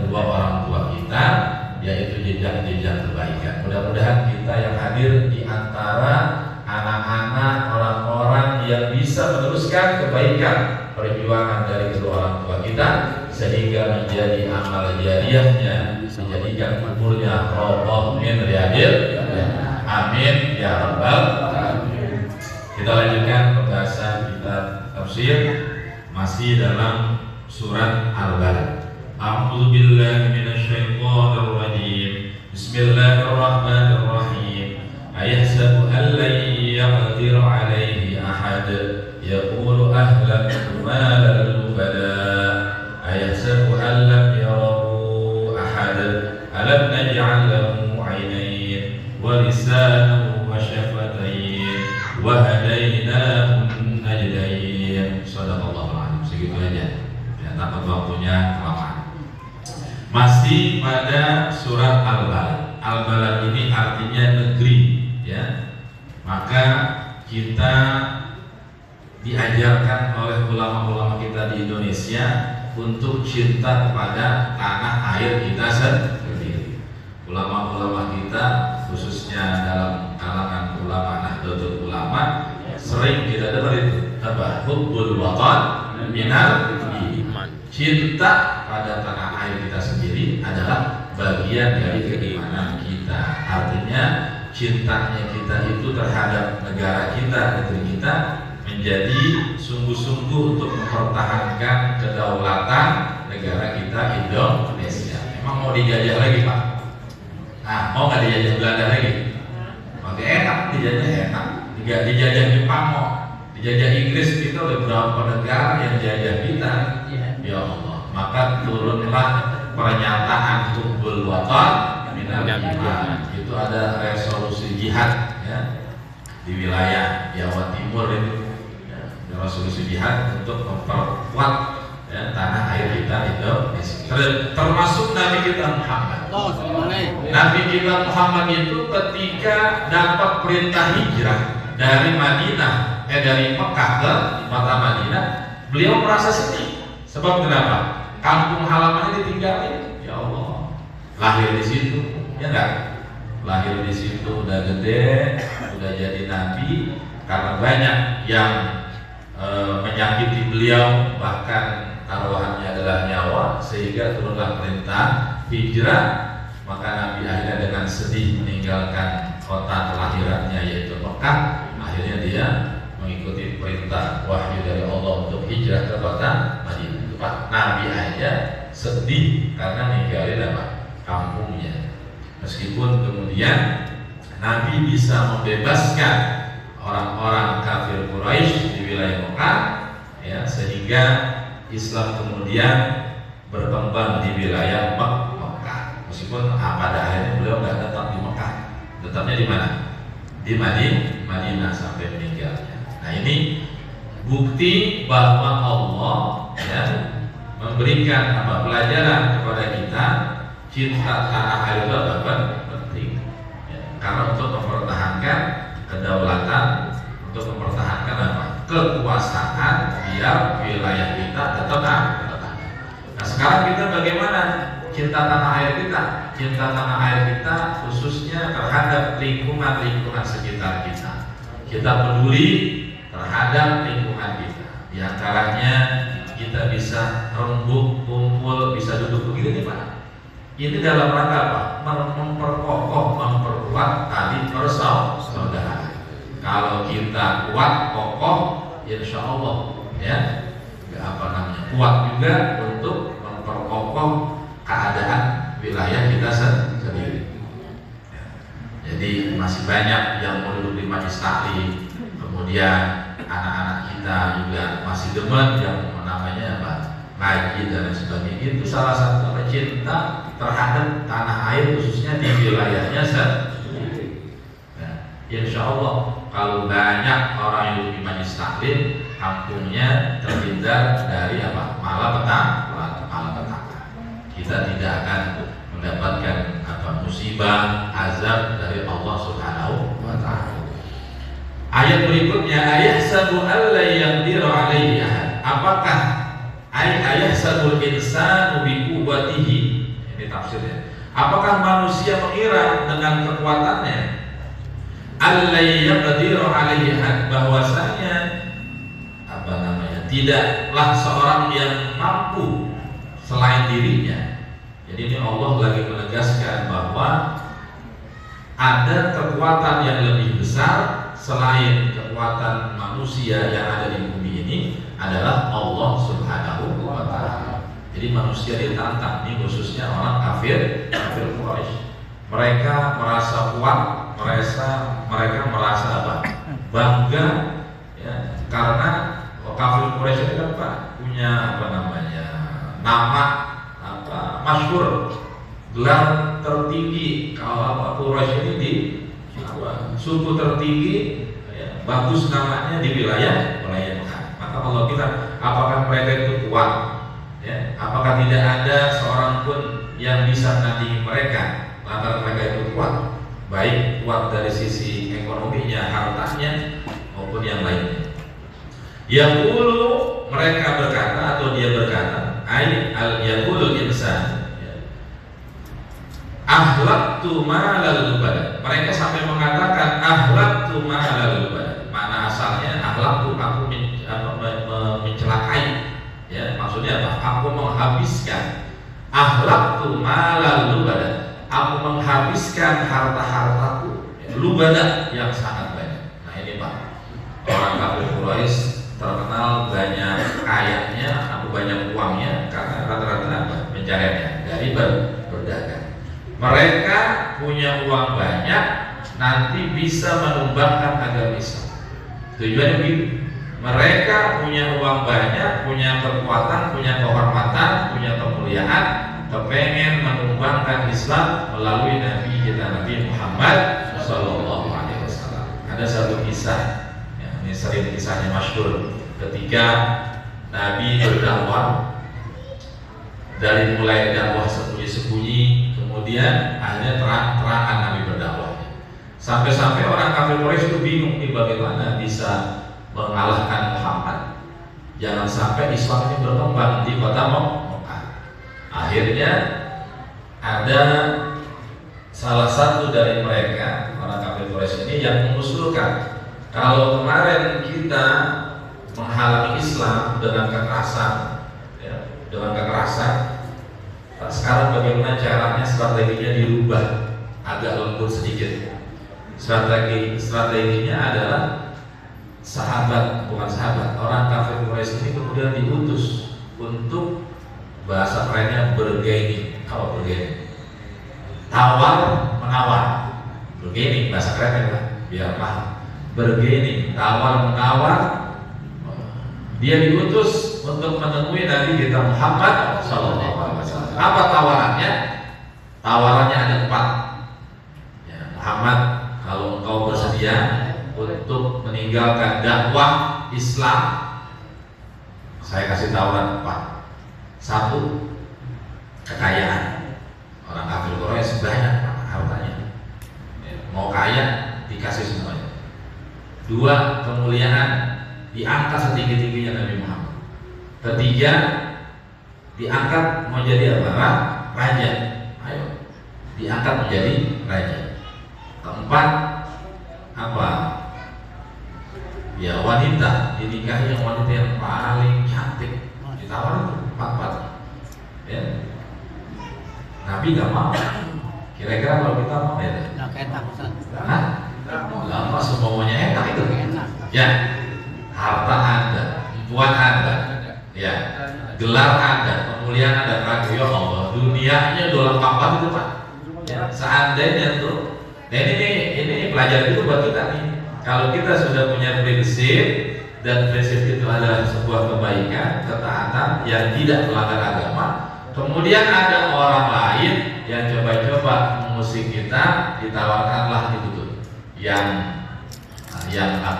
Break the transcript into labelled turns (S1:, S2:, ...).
S1: kedua orang tua kita, yaitu jejak-jejak kebaikan. Mudah-mudahan kita yang hadir di antara anak-anak orang-orang yang bisa meneruskan kebaikan perjuangan dari kedua orang tua kita, sehingga menjadi amal jariahnya, menjadikan kuburnya roboh min riyadil. Amin ya rabbal alamin. Kita lanjutkan pembahasan kitab tafsir masih dalam surat Al-Balad. A'udzu billahi minasyaitonir rajim. Bismillahirrahmanirrahim. Ayahsabu an lan yaqdir 'alaihi ahad yaqulu ahlaktu malan lubada. Ayahsabu an lam yarahu ahad alam naj'al lahu 'ainayn wa lisanan wa syafatayn wa hadaynahu najdayn. Shadaqallahul 'azim. Segitu aja. Ya, takut waktunya kelamaan. Masih pada surat Al-Balad. Al-Balad ini artinya negeri, ya. Maka kita diajarkan oleh ulama-ulama kita di Indonesia untuk cinta kepada tanah air kita sendiri. Ulama-ulama kita, khususnya dalam kalangan ulama Nahdlatul Ulama, sering kita dengar itu apa? Hubbul watan minal iman. Cinta pada tanah air kita sendiri adalah bagian dari keimanan kita. Artinya cintanya kita itu terhadap negara kita, negeri kita, menjadi sungguh-sungguh untuk mempertahankan kedaulatan negara kita Indonesia. Memang mau dijajah lagi, Pak? Nah, mau nggak dijajah Belanda lagi? Oke, enak, dijajah enak. Dijajah Jepang mau, dijajah Inggris, kita oleh beberapa negara yang jajah kita. Ya Allah, maka turunlah pernyataan hubbul watan minal iman. Itu ada resolusi jihad, ya, di wilayah Jawa Timur itu, ya, resolusi jihad untuk memperkuat, ya, tanah air kita Indonesia. Termasuk Nabi kita Muhammad. Nabi kita Muhammad itu ketika dapat perintah hijrah dari Madinah, dari Mekah ke kota Madinah, beliau merasa sedih. Sebab kenapa? Kampung halamannya ditinggalin. Ya Allah, lahir di situ, ya enggak? Lahir di situ, udah gede, udah jadi nabi, karena banyak yang menyakiti beliau, bahkan taruhannya adalah nyawa, sehingga turunlah perintah hijrah. Maka Nabi akhirnya dengan sedih meninggalkan kota kelahirannya yaitu Mekah. Akhirnya dia mengikuti perintah wahyu dari Allah untuk hijrah ke kota Madinah. Pak, Nabi aja sedih karena ninggalin apa? Kampungnya. Meskipun kemudian Nabi bisa membebaskan orang-orang kafir Quraisy di wilayah Mekah, ya, sehingga Islam kemudian berkembang di wilayah Mekah. Meskipun pada akhirnya beliau nggak tetap di Mekah, tetapnya di mana? Di Madinah sampai meninggalnya. Nah, ini bukti bahwa Allah, ya, memberikan apa pelajaran kepada kita, cinta tanah air itu penting, ya, karena untuk mempertahankan kedaulatan, untuk mempertahankan apa kekuasaan, biar wilayah kita tetap ada. Nah, sekarang kita bagaimana cinta tanah air kita? Cinta tanah air kita khususnya terhadap lingkungan sekitar kita. Kita peduli terhadap lingkungan kita. Di antaranya kita bisa rembuk, kumpul, bisa duduk begini nih, Pak. Ini dalam rangka apa? Memperkokoh, memperkuat tali persaudaraan. Kalau kita kuat, kokoh, insya Allah, ya, kuat juga untuk memperkokoh keadaan wilayah kita sendiri. Jadi masih banyak yang mau duduk di majelis taklim, kemudian anak-anak kita juga masih demen yang namanya apa? Ngaji dan lain sebagainya. Itu salah satu cinta terhadap tanah air khususnya di wilayahnya sendiri. Nah, insya Allah kalau banyak orang yang duduk di majelis taklim, kampungnya terhindar dari apa? Malapetaka. Kita tidak akan mendapatkan apa? Musibah, azab dari Allah Subhanahu wa taala. Ayat berikutnya, ayahsabu alla yaqdiru alaihi ahad. Apakah ayahsabul insanu bi quwwatihi Ini tafsirnya. Apakah manusia mengira dengan kekuatannya allai yaqdiru alaihi, bahwasanya tidaklah seorang yang mampu selain dirinya. Jadi ini Allah lagi menegaskan bahwa ada kekuatan yang lebih besar selain kekuatan manusia yang ada di bumi ini, adalah Allah Subhanahu wa Ta'ala. Jadi manusia ditantang, ini khususnya orang kafir Quraisy. Mereka merasa kuat, mereka merasa apa? Bangga, ya, karena kafir Quraisy itu kan Pak punya nama masyhur, gelar tertinggi. Kalau Quraisy ini di suku tertinggi, ya, bagus namanya di wilayah Mekah. Maka kalau kita, apakah mereka itu kuat? Ya, apakah tidak ada seorang pun yang bisa menandingi mereka? Lantaran mereka itu kuat, baik kuat dari sisi ekonominya, hartanya, maupun yang lainnya. Yang dulu mereka berkata, atau dia berkata, yaqulul insan, ahlaktu malal lubada. Mereka sampai mengatakan ahlaktu malal lubada. Mana asalnya ahlaktu, aku mencelakai, ya, maksudnya apa? Aku menghabiskan. Ahlaktu malal lubada, aku menghabiskan harta-hartaku, lubada, yang sangat banyak. Nah ini Pak, orang kafir Quraisy terkenal banyak kayanya, atau banyak uangnya, karena rata-rata pencariannya dari berdagang. Mereka punya uang banyak, nanti bisa menumbangkan agama Islam. Tujuannya begitu. Mereka punya uang banyak, punya kekuatan, punya kehormatan, punya kemuliaan, kepengen menumbangkan Islam melalui Nabi kita, Nabi Muhammad SAW. Ada satu kisah, ya, ini sering kisahnya masyhur, ketika Nabi berdakwah, dari mulai dakwah sembunyi-sembunyi, kemudian akhirnya terang-terangan Nabi berdakwah. Sampai-sampai orang kafir Quraisy itu bingung nih, bagaimana bisa mengalahkan Muhammad. Jangan sampai Islam ini berkembang di kota Mekah. Akhirnya ada salah satu dari mereka, orang kafir Quraisy ini, yang mengusulkan, kalau kemarin kita menghalangi Islam dengan kekerasan, ya, sekarang bagaimana caranya strateginya dirubah agak lembut sedikit. Strateginya adalah orang kafir Quraisy ini kemudian diutus untuk, bahasa kerennya, bergaining. Kalau bergaining, tawar menawar. Bergaining bahasa kerennya Pak, biar paham. Bergaining, tawar menawar. Dia diutus untuk menemui Nabi kita Muhammad SAW. Apa tawarannya? Tawarannya ada 4. Ya, Muhammad, kalau engkau bersedia untuk meninggalkan dakwah Islam, saya kasih tawaran 4. 1, kekayaan. Orang kafir Quraisy banyak hartanya, mau kaya dikasih semuanya. 2, kemuliaan, diangkat setinggi-tingginya Nabi Muhammad. 3, diangkat menjadi apa? Raja. Ayo, diangkat menjadi raja. 4, apa? Ya, wanita, dinikahi yang wanita yang paling cantik. Ditawarin 4. Ya. Nabi gak mau. Kira-kira kalau kita mau, ya?
S2: Nah, enak Ustaz.
S1: Hah? Lama semuanya enak itu. Ya, harta Anda, perempuan Anda, ya, gelar Anda, kemuliaan Anda, ya Allah, dunianya udah lengkap banget itu Pak. Ya, seandainya tuh, dan ini pelajaran itu buat kita nih. Kalau kita sudah punya prinsip, dan prinsip itu adalah sebuah kebaikan, ketaatan yang tidak melanggar agama, kemudian ada orang lain yang coba-coba mengusik kita, ditawarkanlah itu tuh, yang